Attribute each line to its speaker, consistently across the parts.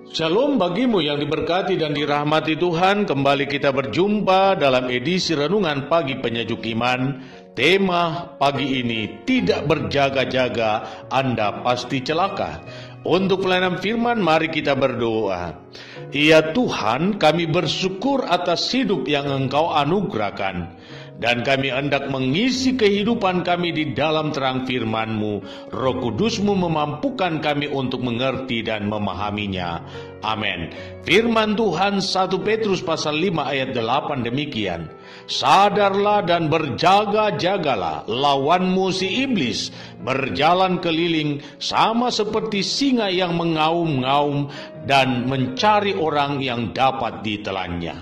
Speaker 1: Shalom bagimu yang diberkati dan dirahmati Tuhan. Kembali kita berjumpa dalam edisi Renungan Pagi Penyejuk Iman. Tema pagi ini, tidak berjaga-jaga, Anda pasti celaka. Untuk pelayanan firman, mari kita berdoa. Ya Tuhan, kami bersyukur atas hidup yang Engkau anugerahkan, dan kami hendak mengisi kehidupan kami di dalam terang firman-Mu. Roh Kudus-Mu memampukan kami untuk mengerti dan memahaminya. Amin. Firman Tuhan 1 Petrus pasal 5 ayat 8 demikian. Sadarlah dan berjaga-jagalah, lawanmu si iblis berjalan keliling sama seperti singa yang mengaum-ngaum dan mencari orang yang dapat ditelannya.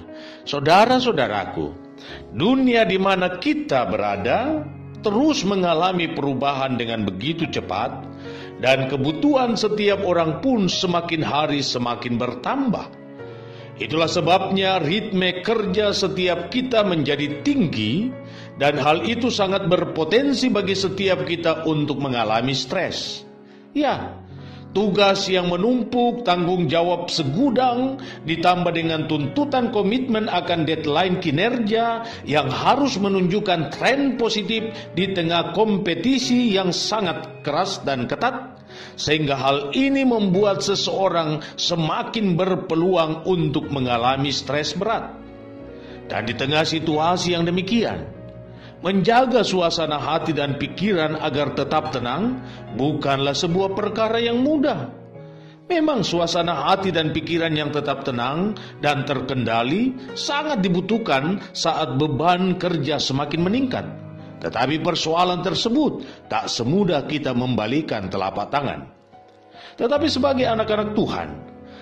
Speaker 1: Saudara-saudaraku, dunia di mana kita berada terus mengalami perubahan dengan begitu cepat, dan kebutuhan setiap orang pun semakin hari semakin bertambah. Itulah sebabnya ritme kerja setiap kita menjadi tinggi, dan hal itu sangat berpotensi bagi setiap kita untuk mengalami stres. Ya, tugas yang menumpuk, tanggung jawab segudang, ditambah dengan tuntutan komitmen akan deadline kinerja yang harus menunjukkan tren positif di tengah kompetisi yang sangat keras dan ketat, sehingga hal ini membuat seseorang semakin berpeluang untuk mengalami stres berat. Dan di tengah situasi yang demikian, menjaga suasana hati dan pikiran agar tetap tenang bukanlah sebuah perkara yang mudah. Memang suasana hati dan pikiran yang tetap tenang dan terkendali sangat dibutuhkan saat beban kerja semakin meningkat. Tetapi persoalan tersebut tak semudah kita membalikan telapak tangan. Tetapi sebagai anak-anak Tuhan,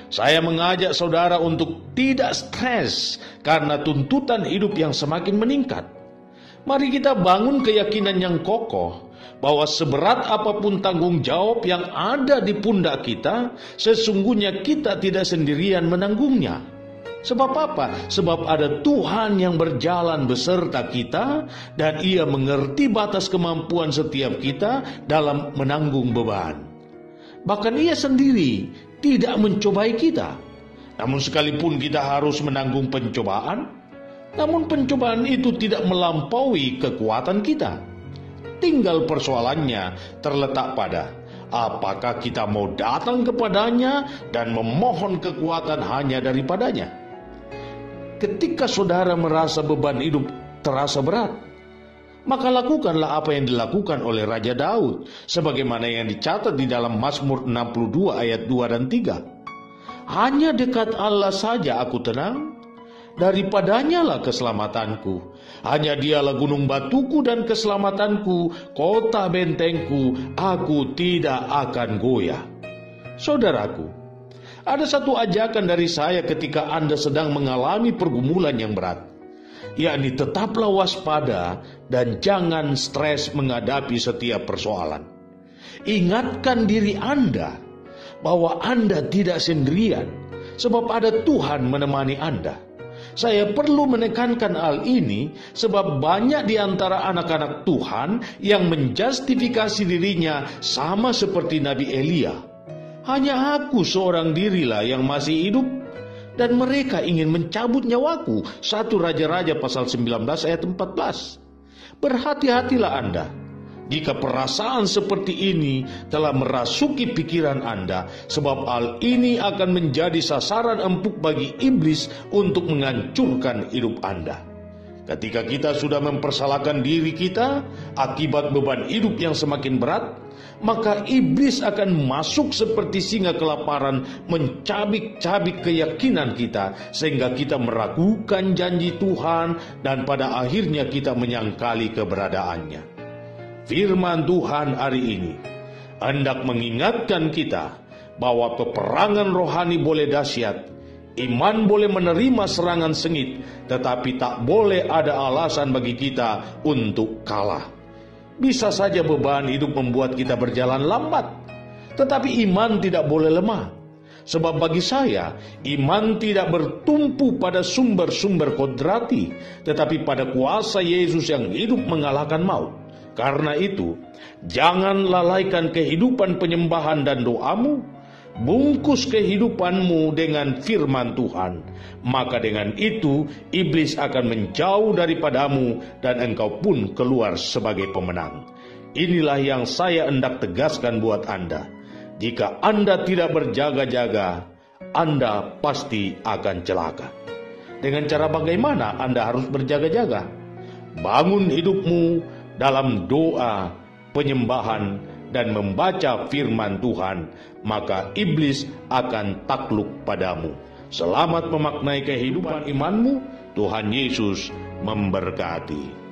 Speaker 1: saya mengajak saudara untuk tidak stres karena tuntutan hidup yang semakin meningkat. Mari kita bangun keyakinan yang kokoh bahwa seberat apapun tanggung jawab yang ada di pundak kita, sesungguhnya kita tidak sendirian menanggungnya. Sebab apa? Sebab ada Tuhan yang berjalan beserta kita, dan Ia mengerti batas kemampuan setiap kita dalam menanggung beban. Bahkan Ia sendiri tidak mencobai kita. Namun sekalipun kita harus menanggung pencobaan, namun pencobaan itu tidak melampaui kekuatan kita. Tinggal persoalannya terletak pada apakah kita mau datang kepadanya dan memohon kekuatan hanya daripadanya. Ketika saudara merasa beban hidup terasa berat, maka lakukanlah apa yang dilakukan oleh Raja Daud, sebagaimana yang dicatat di dalam Mazmur 62 ayat 2 dan 3. Hanya dekat Allah saja aku tenang, daripadanya lah keselamatanku. Hanya Dialah gunung batuku dan keselamatanku, kota bentengku, aku tidak akan goyah. Saudaraku, ada satu ajakan dari saya ketika Anda sedang mengalami pergumulan yang berat, yakni tetaplah waspada dan jangan stres menghadapi setiap persoalan. Ingatkan diri Anda bahwa Anda tidak sendirian, sebab ada Tuhan menemani Anda. Saya perlu menekankan hal ini sebab banyak di antara anak-anak Tuhan yang menjustifikasi dirinya sama seperti Nabi Elia. Hanya aku seorang dirilah yang masih hidup, dan mereka ingin mencabut nyawaku. 1 Raja-Raja pasal 19 ayat 14. Berhati-hatilah Anda jika perasaan seperti ini telah merasuki pikiran Anda, sebab hal ini akan menjadi sasaran empuk bagi iblis untuk menghancurkan hidup Anda. Ketika kita sudah mempersalahkan diri kita akibat beban hidup yang semakin berat, maka iblis akan masuk seperti singa kelaparan, mencabik-cabik keyakinan kita, sehingga kita meragukan janji Tuhan, dan pada akhirnya kita menyangkali keberadaannya. Firman Tuhan hari ini hendak mengingatkan kita bahwa peperangan rohani boleh dahsyat, iman boleh menerima serangan sengit, tetapi tak boleh ada alasan bagi kita untuk kalah. Bisa saja beban hidup membuat kita berjalan lambat, tetapi iman tidak boleh lemah. Sebab bagi saya, iman tidak bertumpu pada sumber-sumber kodrati, tetapi pada kuasa Yesus yang hidup mengalahkan maut. Karena itu, jangan lalaikan kehidupan penyembahan dan doamu, Bungkus kehidupanmu dengan firman Tuhan, maka dengan itu iblis akan menjauh daripadamu dan engkau pun keluar sebagai pemenang. Inilah yang saya hendak tegaskan buat Anda. Jika Anda tidak berjaga-jaga, Anda pasti akan celaka. Dengan cara bagaimana Anda harus berjaga-jaga? Bangun hidupmu dalam doa, penyembahan, dan membaca firman Tuhan, maka iblis akan takluk padamu. Selamat memaknai kehidupan imanmu. Tuhan Yesus memberkati.